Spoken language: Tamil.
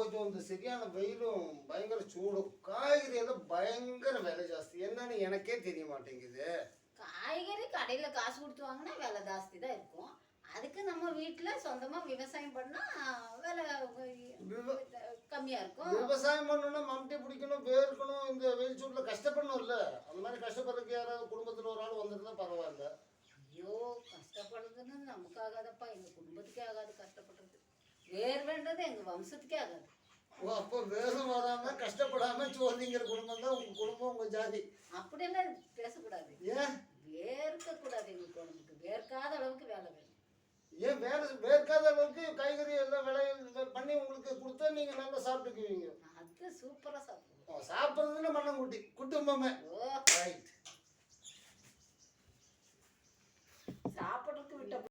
கொஞ்சம் இந்த சரியான வெயிலும் பயங்கர சூடும், காய்கறி எல்லாம் பயங்கர விலை ஜாஸ்தி. என்னன்னு எனக்கே தெரிய மாட்டேங்குது. காய்கறி கடையில காசு கொடுத்து வாங்கினா விலை ஜாஸ்தி தான் இருக்கும். அதுக்கு நம்ம வீட்டுல சொந்தமா விவசாயம் பண்ணா விலை கம்மியா இருக்கும். விவசாயம் பண்ணணும்னா மம்டி பிடிக்கணும், வேர்க்கணும், இந்த வெயில் சூட்ல கஷ்டப்படணும்ல. அந்த மாதிரி கஷ்டப்படுறதுக்கு யாராவது குடும்பத்துல ஒரு ஆள் வந்துருந்தா பரவாயில்ல. ஐயோ, கஷ்டப்படுறதுன்னு நமக்கு ஆகாதப்பா, எங்க குடும்பத்துக்கே ஆகாது கஷ்டப்படுறது. வேர்வேன்றது எங்க வம்சத்துக்கே ஆகாது. ஓ, அப்போ வேகம் வராம கஷ்டப்படாம சோதிங்கிற குடும்பம் தான் உங்க குடும்பம், உங்க ஜாதி. அப்படியெல்லாம் பேசக்கூடாது. ஏன் வேர்க்க கூடாது. எங்க குடும்பத்துக்கு வேர்க்காத அளவுக்கு வேலை வேணும். ஏன் வேர்க்காத அளவுக்கு காய்கறி எல்லாம் விளையல் பண்ணி உங்களுக்கு கொடுத்தா நீங்க நல்லா சாப்பிட்டுக்குவீங்க. அது சூப்பரா சாப்பிடுவோம். சாப்பிட்றதுன்னா மண்ணங்குட்டி குடும்பமே. ஓ, ரைட். சாப்பிட